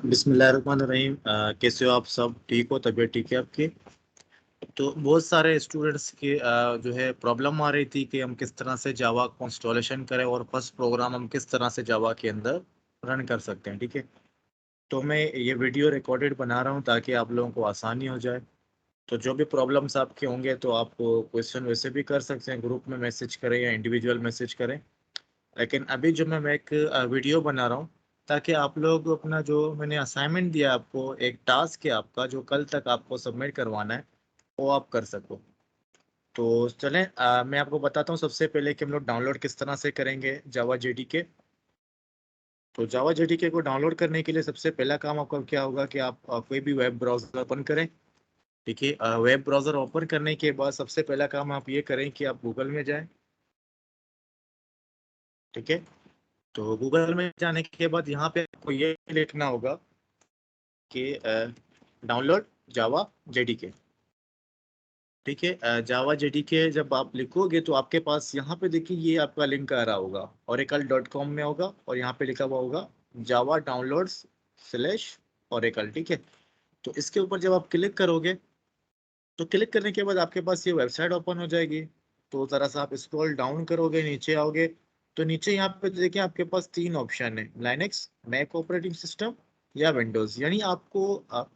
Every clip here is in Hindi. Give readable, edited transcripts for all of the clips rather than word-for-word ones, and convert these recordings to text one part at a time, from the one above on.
बिस्मिल्लाहिर्रहमानिर्रहीम। कैसे हो आप सब? ठीक हो? तबीयत ठीक है आपकी? तो बहुत सारे स्टूडेंट्स की जो है प्रॉब्लम आ रही थी कि हम किस तरह से जावा को इंस्टॉलेशन करें और फर्स्ट प्रोग्राम हम किस तरह से जावा के अंदर रन कर सकते हैं। ठीक है, तो मैं ये वीडियो रिकॉर्डेड बना रहा हूँ ताकि आप लोगों को आसानी हो जाए। तो जो भी प्रॉब्लम्स आपके होंगे तो आप क्वेश्चन वैसे भी कर सकते हैं, ग्रुप में मैसेज करें या इंडिविजुअल मैसेज करें। लेकिन अभी जो मैं एक वीडियो बना रहा हूँ ताकि आप लोग अपना जो मैंने असाइनमेंट दिया आपको, एक टास्क है आपका जो कल तक आपको सबमिट करवाना है, वो आप कर सको। तो चलें, मैं आपको बताता हूँ सबसे पहले कि हम लोग डाउनलोड किस तरह से करेंगे जावा जेडीके। तो जावा जेडीके को डाउनलोड करने के लिए सबसे पहला काम आपका क्या होगा कि आप कोई भी वेब ब्राउजर ओपन करें। ठीक है, वेब ब्राउजर ओपन करने के बाद सबसे पहला काम आप ये करें कि आप गूगल में जाएं। ठीक है, तो गूगल में जाने के बाद यहाँ पे आपको ये लिखना होगा कि डाउनलोड जावा जेडीके। ठीक है, जावा जेडीके जब आप लिखोगे तो आपके पास यहाँ पे देखिए ये आपका लिंक आ रहा होगा, oracle.com में होगा और यहाँ पे लिखा हुआ होगा जावा डाउनलोड्स स्लैश ओरेकल। ठीक है, तो इसके ऊपर जब आप क्लिक करोगे तो क्लिक करने के बाद आपके पास ये वेबसाइट ओपन हो जाएगी। तो जरा सा आप स्क्रॉल डाउन करोगे, नीचे आओगे तो नीचे यहाँ पे देखिए आपके पास तीन ऑप्शन है, लाइनेक्स, मैक ऑपरेटिंग सिस्टम या विंडोज। यानी आपको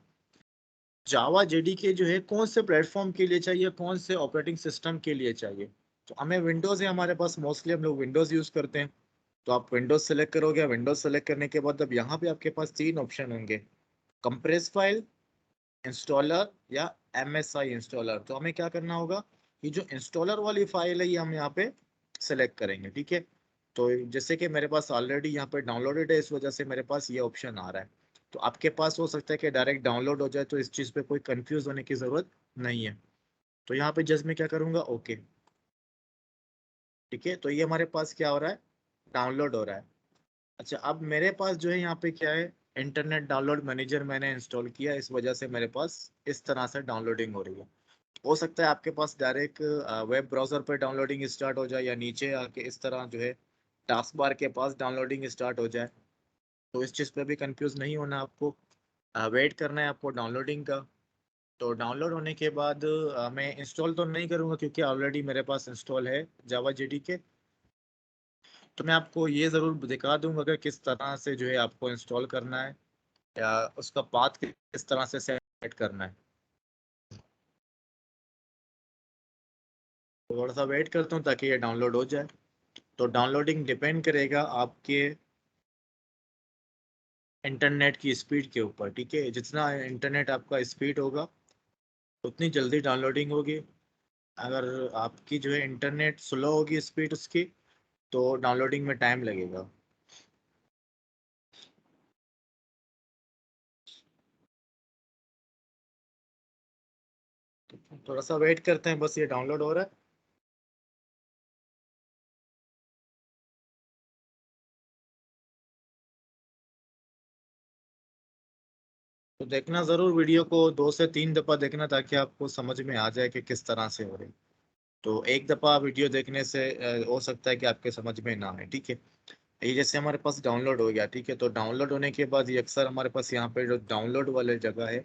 जावा जेडीके जो है कौन से प्लेटफॉर्म के लिए चाहिए, कौन से ऑपरेटिंग सिस्टम के लिए चाहिए। तो हमें विंडोज है हमारे पास, मोस्टली हम लोग विंडोज यूज करते हैं। तो आप विंडोज सेलेक्ट करोगे, विंडोज सेलेक्ट करने के बाद अब यहाँ पे आपके पास तीन ऑप्शन होंगे, कंप्रेस फाइल, इंस्टॉलर या एमएसआई इंस्टॉलर। तो हमें क्या करना होगा, ये जो इंस्टॉलर वाली फाइल है ये हम यहाँ पे सेलेक्ट करेंगे। ठीक है, तो जैसे कि मेरे पास ऑलरेडी यहाँ पे डाउनलोडेड है, इस वजह से मेरे पास ये ऑप्शन आ रहा है। तो आपके पास हो सकता है कि डायरेक्ट डाउनलोड हो जाए, तो इस चीज़ पे कोई कंफ्यूज होने की ज़रूरत नहीं है। तो यहाँ पे जस्ट मैं क्या करूँगा, ओके। ठीक है, तो ये हमारे पास क्या हो रहा है, डाउनलोड हो रहा है। अच्छा, अब मेरे पास जो है यहाँ पे क्या है, इंटरनेट डाउनलोड मैनेजर मैंने इंस्टॉल किया, इस वजह से मेरे पास इस तरह से डाउनलोडिंग हो रही है। हो सकता है आपके पास डायरेक्ट वेब ब्राउजर पर डाउनलोडिंग स्टार्ट हो जाए या नीचे आके इस तरह जो है टास्क बार के पास डाउनलोडिंग स्टार्ट हो जाए। तो इस चीज़ पे भी कंफ्यूज नहीं होना आपको, वेट करना है आपको डाउनलोडिंग का। तो डाउनलोड होने के बाद मैं इंस्टॉल तो नहीं करूँगा क्योंकि ऑलरेडी मेरे पास इंस्टॉल है जावा जेडीके। तो मैं आपको ये ज़रूर दिखा दूंगा कि किस तरह से जो है आपको इंस्टॉल करना है या उसका पाथ किस तरह से सेट करना है। तो थोड़ा सा वेट करता हूँ ताकि ये डाउनलोड हो जाए। तो डाउनलोडिंग डिपेंड करेगा आपके इंटरनेट की स्पीड के ऊपर। ठीक है, जितना इंटरनेट आपका स्पीड होगा उतनी जल्दी डाउनलोडिंग होगी। अगर आपकी जो है इंटरनेट स्लो होगी स्पीड उसकी, तो डाउनलोडिंग में टाइम लगेगा। तो थोड़ा सा वेट करते हैं, बस ये डाउनलोड हो रहा है। तो देखना ज़रूर, वीडियो को 2 से 3 दफ़ा देखना ताकि आपको समझ में आ जाए कि किस तरह से हो रही। तो एक दफ़ा वीडियो देखने से हो सकता है कि आपके समझ में ना आए। ठीक है, ये जैसे हमारे पास डाउनलोड हो गया। ठीक है, तो डाउनलोड होने के बाद ये अक्सर हमारे पास यहाँ पे जो डाउनलोड वाले जगह है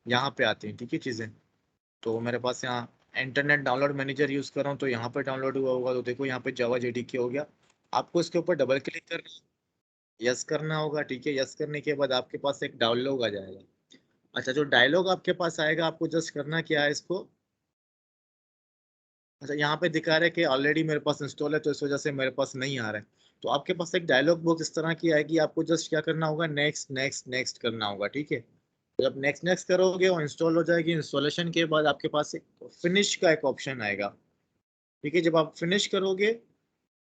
यहाँ पे आती हैं। ठीक है चीज़ें, तो मेरे पास यहाँ इंटरनेट डाउनलोड मैनेजर यूज़ कर रहा हूँ तो यहाँ पे डाउनलोड हुआ होगा। तो देखो यहाँ पे जावा जेडीके हो गया। आपको इसके ऊपर डबल क्लिक करना, यस करना होगा। ठीक है, यस करने के बाद आपके पास एक डायलॉग आ जाएगा। अच्छा, जो डायलॉग आपके पास आएगा आपको जस्ट करना क्या है इसको, अच्छा यहाँ पे दिखा रहा है कि ऑलरेडी मेरे पास इंस्टॉल है तो इस वजह से मेरे पास नहीं आ रहा है। तो आपके पास एक डायलॉग बॉक्स इस तरह की आएगी, आपको जस्ट क्या करना होगा, नेक्स्ट नेक्स्ट नेक्स्ट करना होगा। ठीक है, जब नेक्स्ट नेक्स्ट करोगे और इंस्टॉल हो जाएगी, इंस्टॉलेशन के बाद आपके पास एक फिनिश का एक ऑप्शन आएगा। ठीक है, जब आप फिनिश करोगे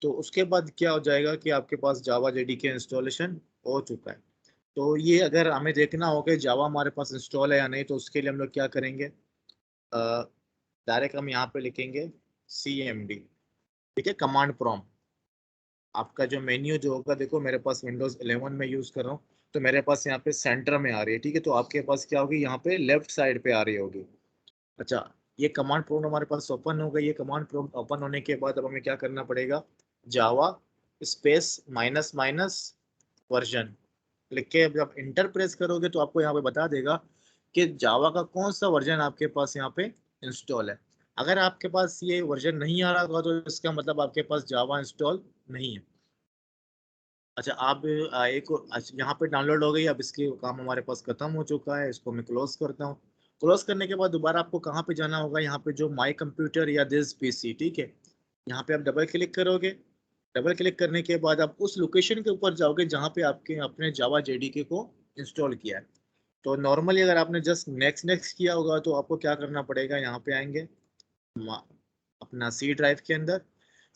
तो उसके बाद क्या हो जाएगा कि आपके पास जावा जेडीके इंस्टॉलेशन हो चुका है। तो ये अगर हमें देखना हो कि जावा हमारे पास इंस्टॉल है या नहीं, तो उसके लिए हम लोग क्या करेंगे, डायरेक्ट हम यहाँ पे लिखेंगे CMD। ठीक है, कमांड प्रॉम्प्ट। आपका जो मेन्यू जो होगा, देखो मेरे पास विंडोज 11 में यूज कर रहा हूँ तो मेरे पास यहाँ पे सेंटर में आ रही है। ठीक है, तो आपके पास क्या होगी, यहाँ पे लेफ्ट साइड पे आ रही होगी। अच्छा, ये कमांड प्रॉम्प्ट हमारे पास ओपन हो गई। ये कमांड प्रॉम्प्ट ओपन होने के बाद अब हमें क्या करना पड़ेगा, Java space minus minus version लिख के जब इंटर प्रेस करोगे तो आपको यहाँ पे बता देगा कि जावा का कौन सा वर्जन आपके पास यहाँ पे इंस्टॉल है। अगर आपके पास ये वर्जन नहीं आ रहा होगा तो इसका मतलब आपके पास जावा इंस्टॉल नहीं है। अच्छा आप यहाँ पे डाउनलोड हो गई। अब इसके काम हमारे पास खत्म हो चुका है, इसको मैं क्लोज करता हूँ। क्लोज करने के बाद दोबारा आपको कहाँ पे जाना होगा, यहाँ पे जो माई कंप्यूटर या दिस पीसी, ठीक है, यहाँ पे आप डबल क्लिक करोगे। डबल क्लिक करने के बाद आप उस लोकेशन के ऊपर जाओगे जहाँ पे आपके अपने जावा जेडीके को इंस्टॉल किया है। तो नॉर्मली अगर आपने जस्ट नेक्स्ट नेक्स्ट किया होगा तो आपको क्या करना पड़ेगा, यहाँ पे आएंगे अपना सी ड्राइव के अंदर।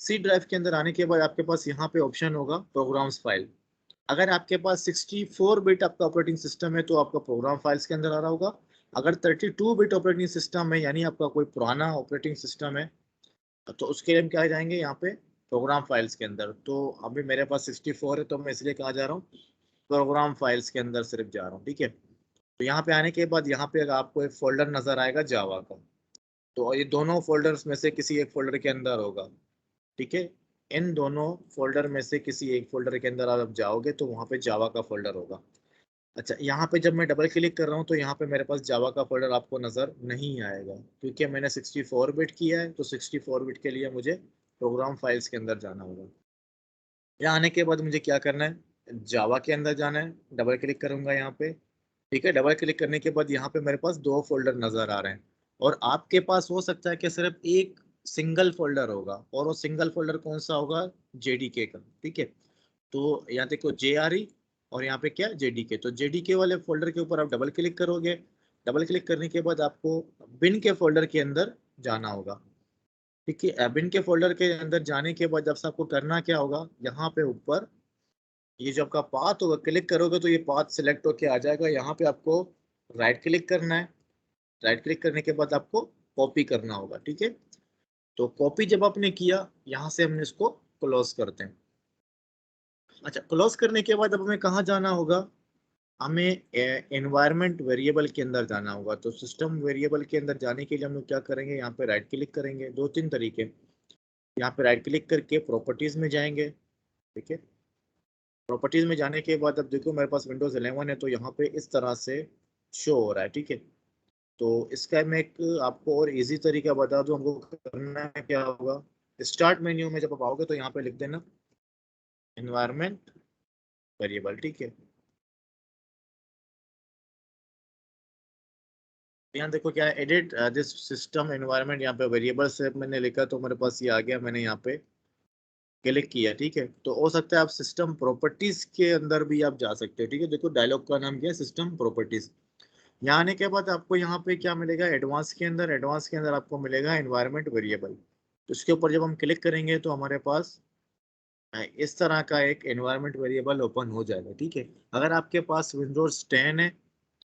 सी ड्राइव के अंदर आने के बाद आपके पास यहाँ पे ऑप्शन होगा प्रोग्राम्स फाइल। अगर आपके पास 64 बिट आपका ऑपरेटिंग सिस्टम है तो आपका प्रोग्राम फाइल्स के अंदर आ रहा होगा। अगर 32 बिट ऑपरेटिंग सिस्टम है यानी आपका कोई पुराना ऑपरेटिंग सिस्टम है तो उसके लिए हम क्या जाएंगे, यहाँ पे प्रोग्राम फाइल्स के अंदर। तो अभी मेरे पास 64 है तो मैं इसलिए कहाँ जा रहा हूँ, प्रोग्राम फाइल्स के अंदर सिर्फ जा रहा हूँ, ठीक है। तो यहाँ पे आने के बाद यहाँ पे आपको एक फोल्डर नजर आएगा जावा का। तो ये दोनों फोल्डर्स में से किसी एक फोल्डर के अंदर होगा, ठीक है। इन दोनों फोल्डर में से किसी एक फोल्डर के अंदर आप जाओगे तो वहाँ पे जावा का फोल्डर होगा। अच्छा, यहाँ पे जब मैं डबल क्लिक कर रहा हूँ तो यहाँ पे मेरे पास जावा का फोल्डर आपको नजर नहीं आएगा क्योंकि मैंने 64 बिट किया है। तो 64 बिट के लिए मुझे प्रोग्राम फाइल्स के अंदर जाना होगा। यहाँ आने के बाद मुझे क्या करना है, जावा के अंदर जाना है। डबल क्लिक करूंगा यहाँ पे, ठीक है। डबल क्लिक करने के बाद यहाँ पे मेरे पास दो फोल्डर नजर आ रहे हैं और आपके पास हो सकता है कि सिर्फ एक सिंगल फोल्डर होगा और वो सिंगल फोल्डर कौन सा होगा, जेडीके का, ठीक है। तो यहाँ देखो JRE और यहाँ पे क्या, जेडीके। तो जेडीके वाले फोल्डर के ऊपर आप डबल क्लिक करोगे। डबल क्लिक करने के बाद आपको बिन के फोल्डर के अंदर जाना होगा, ठीक है। बिन के फोल्डर के अंदर जाने के बाद जब से आपको करना क्या होगा, यहाँ पे ऊपर ये जो आपका पाथ होगा क्लिक करोगे तो ये पाथ सिलेक्ट होके आ जाएगा। यहाँ पे आपको राइट क्लिक करना है। राइट क्लिक करने के बाद आपको कॉपी करना होगा, ठीक है। तो कॉपी जब आपने किया, यहाँ से हमने इसको क्लोज करते हैं। अच्छा, क्लोज करने के बाद अब हमें कहाँ जाना होगा, हमें एनवायरनमेंट वेरिएबल के अंदर जाना होगा। तो सिस्टम वेरिएबल के अंदर जाने के लिए हम लोग क्या करेंगे, यहाँ पे राइट क्लिक करेंगे। दो तीन तरीके, यहाँ पे राइट क्लिक करके प्रॉपर्टीज में जाएंगे, ठीक है। प्रॉपर्टीज में जाने के बाद अब देखो मेरे पास विंडोज 11 है तो यहाँ पे इस तरह से शो हो रहा है, ठीक है। तो इसका मैं एक आपको और इजी तरीका बता दूं, हमको करना है क्या होगा, स्टार्ट मेन्यू में जब आप आओगे तो यहाँ पे लिख देना एनवायरमेंट वेरिएबल, ठीक है। यहाँ देखो क्या एडिट दिस सिस्टम एनवायरनमेंट, यहाँ पे वेरिएबल से मैंने लिखा तो मेरे पास ये आ गया। मैंने यहाँ पे क्लिक किया, ठीक है। तो हो सकता है आप सिस्टम प्रॉपर्टीज के अंदर भी आप जा सकते हो, ठीक है। देखो डायलॉग का नाम क्या है, सिस्टम प्रॉपर्टीज। यहाँ आने के बाद आपको यहाँ पे क्या मिलेगा, एडवांस के अंदर, एडवांस के अंदर आपको मिलेगा एनवायरनमेंट वेरिएबल। तो इसके ऊपर जब हम क्लिक करेंगे तो हमारे पास इस तरह का एक एनवायरनमेंट वेरिएबल ओपन हो जाएगा, ठीक है। अगर आपके पास विंडोज 10 है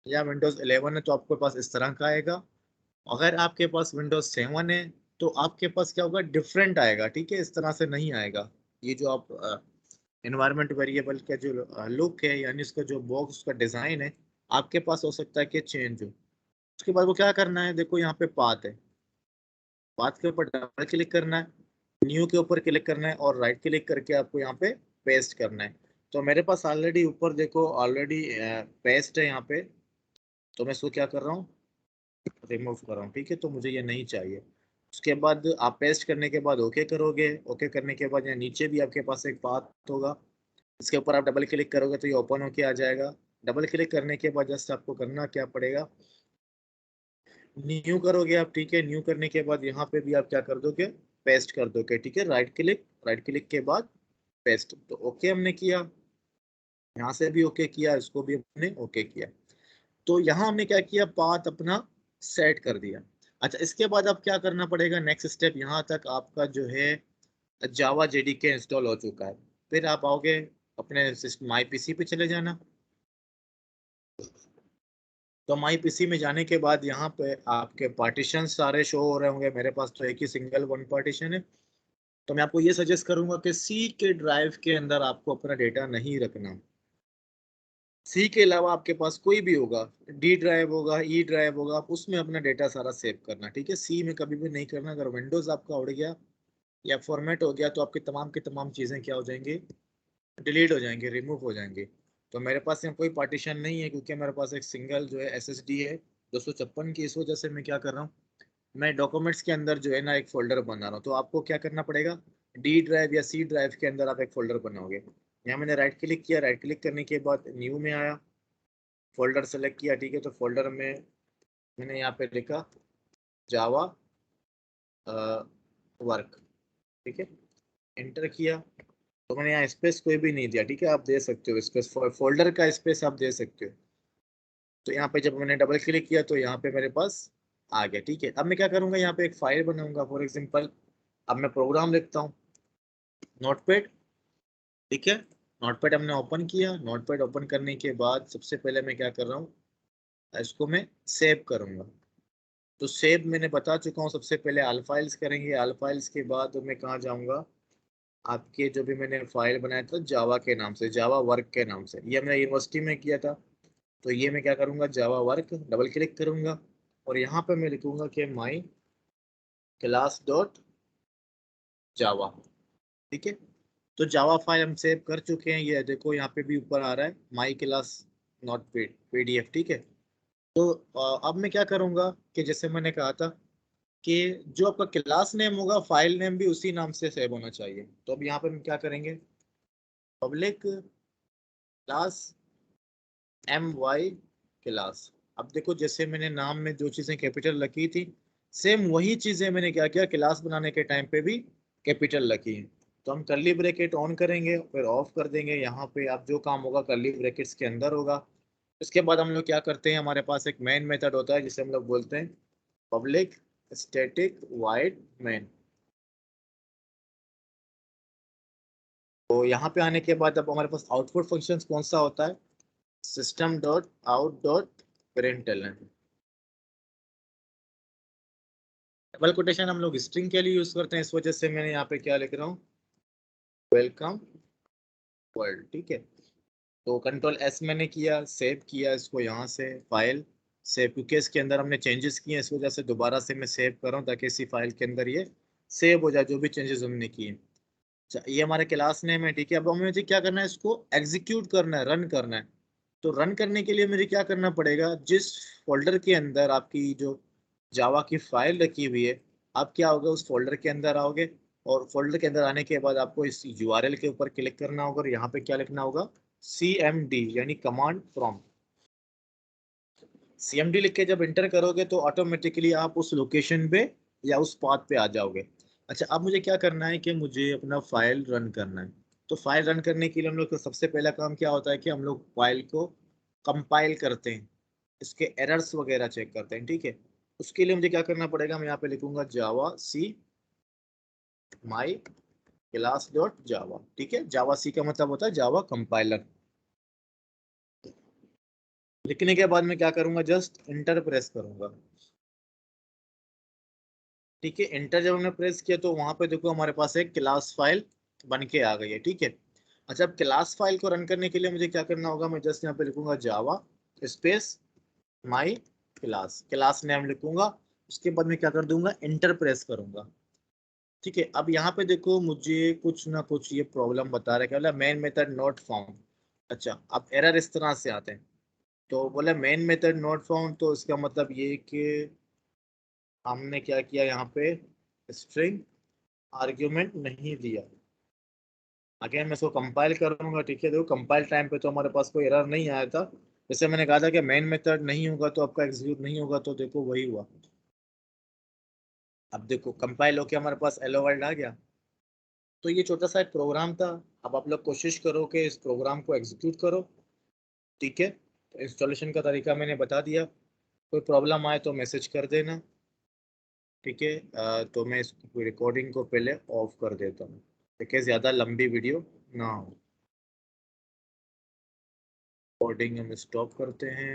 या विंडोज 11 है तो आपके पास इस तरह का आएगा। अगर आपके पास विंडोज 7 है तो आपके पास क्या होगा, डिफरेंट आएगा, ठीक है। इस तरह से नहीं आएगा। ये जो आप एनवायरनमेंट वेरिएबल का जो लुक है यानी इसका जो बॉक्स का डिजाइन है, आपके पास हो सकता है कि चेंज हो। उसके बाद वो क्या करना है, देखो यहाँ पे पाथ है। पाथ के ऊपर डबल क्लिक करना है, न्यू के ऊपर क्लिक करना है और राइट क्लिक करके आपको यहाँ पे पेस्ट करना है। तो मेरे पास ऑलरेडी ऊपर देखो ऑलरेडी पेस्ट है यहाँ पे। तो मैं इसको क्या कर रहा हूँ, रिमूव कर रहा हूँ, ठीक है। तो मुझे ये नहीं चाहिए। उसके बाद आप पेस्ट करने के बाद ओके करोगे। ओके करने के बाद यहाँ नीचे भी आपके पास एक पाथ होगा, इसके ऊपर आप डबल क्लिक करोगे तो ये ओपन होके आ जाएगा। डबल क्लिक करने के बाद जस्ट आपको करना क्या पड़ेगा, न्यू करोगे आप, ठीक है। न्यू करने के बाद यहाँ पे भी आप क्या कर दोगे, पेस्ट कर दोगे, ठीक है। राइट क्लिक, राइट क्लिक के बाद पेस्ट। तो ओके हमने किया, यहाँ से भी ओके किया, इसको भी हमने ओके किया। तो यहाँ हमने क्या किया, पाथ अपना सेट कर दिया। अच्छा, इसके बाद अब क्या करना पड़ेगा, नेक्स्ट स्टेप, यहाँ तक आपका जो है जावा जेडीके इंस्टॉल हो चुका है। फिर आप आओगे अपने माई पीसी पे चले जाना। तो माई पीसी में जाने के बाद यहाँ पे आपके पार्टीशन सारे शो हो रहे होंगे। मेरे पास तो एक ही सिंगल वन पार्टीशन है। तो मैं आपको ये सजेस्ट करूंगा कि सी के ड्राइव के अंदर आपको अपना डेटा नहीं रखना। सी के अलावा आपके पास कोई भी होगा, डी ड्राइव होगा, ई ड्राइव होगा, आप उसमें अपना डेटा सारा सेव करना, ठीक है। सी में कभी भी नहीं करना। अगर विंडोज आपका उड़ गया या फॉर्मेट हो गया तो आपकी तमाम की तमाम चीजें क्या हो जाएंगी, डिलीट हो जाएंगे, रिमूव हो जाएंगे। तो मेरे पास यहाँ कोई पार्टीशन नहीं है क्योंकि मेरे पास एक सिंगल जो है एसएसडी है 256 की। इस वजह से मैं क्या कर रहा हूँ, मैं डॉक्यूमेंट्स के अंदर जो है ना एक फोल्डर बना रहा हूँ। तो आपको क्या करना पड़ेगा, डी ड्राइव या सी ड्राइव के अंदर आप एक फोल्डर बनाओगे। यहाँ मैंने राइट क्लिक किया, राइट क्लिक करने के बाद न्यू में आया, फोल्डर सेलेक्ट किया, ठीक है। तो फोल्डर में मैंने यहाँ पे लिखा जावा वर्क, ठीक है, एंटर किया। तो मैंने यहाँ स्पेस कोई भी नहीं दिया, ठीक है, आप दे सकते हो स्पेस, फोल्डर का स्पेस आप दे सकते हो। तो यहाँ पे जब मैंने डबल क्लिक किया तो यहाँ पे मेरे पास आ गया, ठीक है। अब मैं क्या करूंगा, यहाँ पे एक फाइल बनाऊंगा फॉर एग्जाम्पल। अब मैं प्रोग्राम लिखता हूँ, नोटपैड, ठीक है। नोटपैड हमने ओपन किया, नोटपैड ओपन करने के बाद सबसे पहले मैं क्या कर रहा हूँ, इसको मैं सेव करूंगा। तो सेव मैंने बता चुका हूँ, सबसे पहले ऑल फाइल्स करेंगे, ऑल फाइल्स के बाद मैं कहाँ जाऊंगा, आपके जो भी मैंने फाइल बनाया था जावा के नाम से, जावा वर्क के नाम से, ये मैंने यूनिवर्सिटी में किया था। तो ये मैं क्या करूंगा, जावा वर्क डबल क्लिक करूंगा और यहाँ पे मैं लिखूंगा कि माई क्लास डॉट जावा, ठीक है। तो जावा फाइल हम सेव कर चुके हैं, ये देखो यहाँ पे भी ऊपर आ रहा है माई क्लास नॉट पीडीएफ, ठीक है। तो अब मैं क्या करूंगा कि जैसे मैंने कहा था कि जो आपका क्लास नेम होगा फाइल नेम भी उसी नाम से सेव होना चाहिए। तो अब यहाँ पे हम क्या करेंगे, public class M Y class. अब देखो जैसे मैंने नाम में जो चीजें कैपिटल रखी थी, सेम वही चीजें मैंने क्या किया, क्लास बनाने के टाइम पे भी कैपिटल रखी है। तो हम कर्ली ब्रैकेट ऑन करेंगे फिर ऑफ कर देंगे, यहाँ पे अब जो काम होगा कर्ली ब्रैकेट्स के अंदर होगा। उसके बाद हम लोग क्या करते हैं, हमारे पास एक मेन मेथड होता है जिसे हम लोग बोलते हैं पब्लिक स्टैटिक वाइड मेन। तो यहाँ पे आने के बाद अब हमारे पास आउटपुट फंक्शन कौन सा होता है, system dot out dot println. Double quotation हम लोग स्ट्रिंग के लिए यूज करते हैं, इस वजह से मैंने यहाँ पे क्या लिख रहा हूँ, वेलकम वर्ल्ड, ठीक है। तो कंट्रोल एस मैंने किया, सेव किया इसको यहाँ से फाइल सेव, क्योंकि इसके अंदर हमने चेंजेस किए इस वजह से दोबारा से मैं सेव कर रहा हूँ ताकि इसी फाइल के अंदर ये सेव हो जाए जो भी चेंजेस हमने किए। अच्छा, ये हमारे क्लास नेम है, ठीक है। अब हमें मुझे क्या करना है, इसको एग्जीक्यूट करना है, रन करना है। तो रन करने के लिए मुझे क्या करना पड़ेगा, जिस फोल्डर के अंदर आपकी जो जावा की फाइल रखी हुई है, आप क्या होगा उस फोल्डर के अंदर आओगे और फोल्डर के अंदर आने के बाद आपको इस यूआरएल के ऊपर क्लिक करना होगा और यहाँ पे क्या लिखना होगा, CMD यानी कमांड प्रॉम्प्ट। CMD लिख के जब इंटर करोगे तो ऑटोमेटिकली आप उस लोकेशन पे या उस पाथ पे आ जाओगे। अच्छा, अब मुझे क्या करना है कि मुझे अपना फाइल रन करना है। तो फाइल रन करने के लिए हम लोग का सबसे पहला काम क्या होता है कि हम लोग फाइल को कंपाइल करते हैं, इसके एरर्स वगैरह चेक करते हैं, ठीक है। उसके लिए मुझे क्या करना पड़ेगा, मैं यहाँ पे लिखूंगा जावा सी माई क्लास डॉट जावा, ठीक है। जावा सी का मतलब होता है जावा कंपाइलर। लिखने के बाद मैं क्या करूंगा, जस्ट इंटर प्रेस करूंगा, ठीक है। इंटर जब हमने प्रेस किया तो वहां पे देखो हमारे पास एक क्लास फाइल बन के आ गई है, ठीक है। अच्छा, अब क्लास फाइल को रन करने के लिए मुझे क्या करना होगा, मैं जस्ट यहाँ पे लिखूंगा Java space my class, class name लिखूंगा। उसके बाद मैं क्या कर दूंगा, इंटर प्रेस करूंगा, ठीक है। अब यहाँ पे देखो मुझे कुछ ना कुछ ये प्रॉब्लम बता रहा है, क्या बोला, मेन मेथड नॉट फाउंड। अच्छा, अब एरर इस तरह से आते हैं। तो बोला मेन मेथड नॉट फाउंड, तो इसका मतलब ये कि हमने क्या किया, यहाँ पे स्ट्रिंग आर्ग्यूमेंट नहीं दिया। अगेन मैं इसको कंपाइल करूंगा, ठीक है। देखो कंपाइल टाइम पे तो हमारे पास कोई एरर नहीं आया था। जैसे मैंने कहा था कि मेन मेथड नहीं होगा तो आपका एग्जीक्यूट नहीं होगा, तो देखो वही हुआ। अब देखो कंपाइल होके हमारे पास एलो वर्ल्ड आ गया। तो ये छोटा सा एक प्रोग्राम था। अब आप लोग कोशिश करो कि इस प्रोग्राम को एग्जीक्यूट करो, ठीक है। तो इंस्टॉलेशन का तरीका मैंने बता दिया, कोई प्रॉब्लम आए तो मैसेज कर देना, ठीक है। तो मैं इस रिकॉर्डिंग को पहले ऑफ कर देता हूँ ताकि ज़्यादा लंबी वीडियो ना हो। रिकॉर्डिंग हम स्टॉप करते हैं।